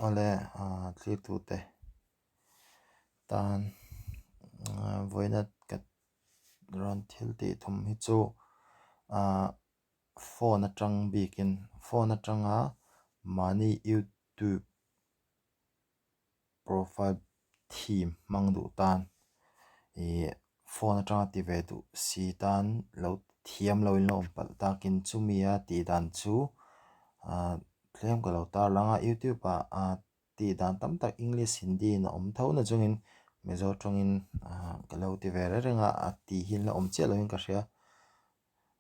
ole tli tu te tan voina kat ron thil ti thum hi chu phone atang bikin phone atanga mani YouTube profile theme mang du tan e phone atanga ti ve tu si tan lo thiam lo in lo pal takin chumia ti dan chu thlem ka lo tar langa YouTube ti dan tam tak English Hindi na tho na chungin mizo tongin ka lo ti ve renga ti hin la che lo in ka hria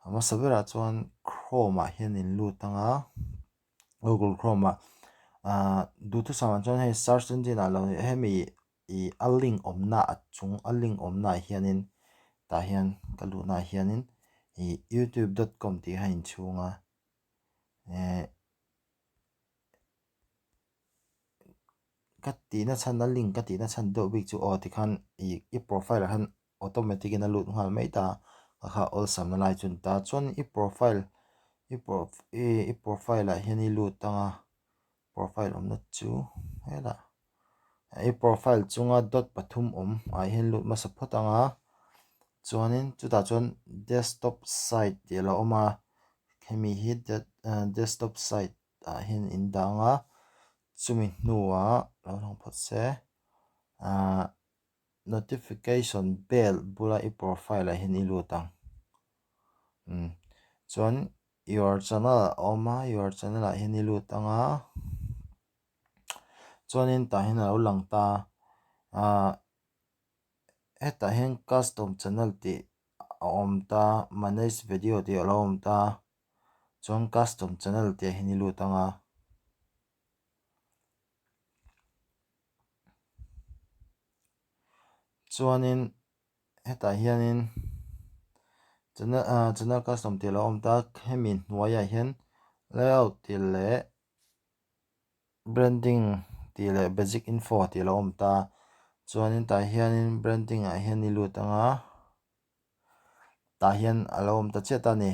ama sabera chuan Chrome hian in lut tanga Google Chrome du tu saman chuan hei search engine lo hemi I a link omna achung a link omna hianin ta hian ka lu na hianin youtube.com ti hain chunga katina chan na link katina chan do big chu ti khan I profile han automatic in a lut ngal mai ta kha all sam na lai chun ta chon I profile la hian I lut tanga profile omna chu hela profile chunga dot pathum hian lut ma sapotanga chuanin chuta chuan desktop site ti la oma hemi hi desktop site hian in danga chumi hnuwa lo lang phot se notification bell bula profile la hian I lutang chuan your channel your channel la hian I lutanga chuanin ta hian lo lang ta heta hian custom channel ti ta manage video ti lo ta chuan custom channel ti hian I lutanga chuanin heta hianin channel custom ti lo ta hemi hnuaia hian layout ti le branding ti le basic info ti lo ta chuanin ta hianin branding hian I lutanga ta hian alo ta cheta ni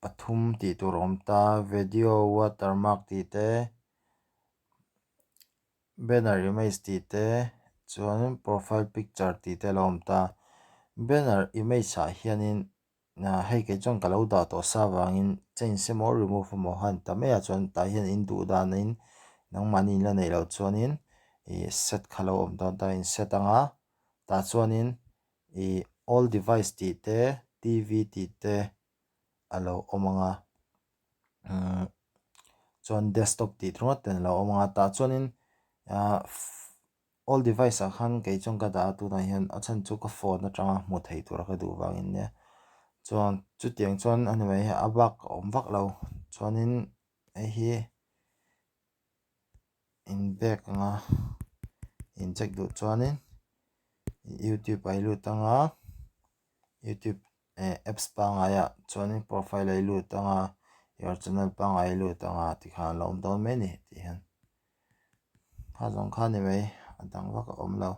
pathum ti tur ta video watermark ti te banner image ti te chuanin profile picture ti te lo ta banner image hianin hei ke chong kalau da to sawangin change semo remove mo han ta me chuan ta hian in du dan in nang mani la nei lo chuanin set khalo ta in set anga ta chuanin all device ti te TV ti te alo omanga chuan desktop ti thunga ten lo omanga ta chuanin all device khan ke chong ka da tu na hian achan chu ka phone atanga mu thei tur ka du wangin ne chuan chu tiang chuan anyway abak omvak lo chuanin hi in back anga in check du chuanin YouTube ai lutanga YouTube apps pa nga ya chuanin profile ai lutanga your channel pa nga ai lutanga ti khan lo don me ni ti hian ha jong khan ni mai adang wak om lo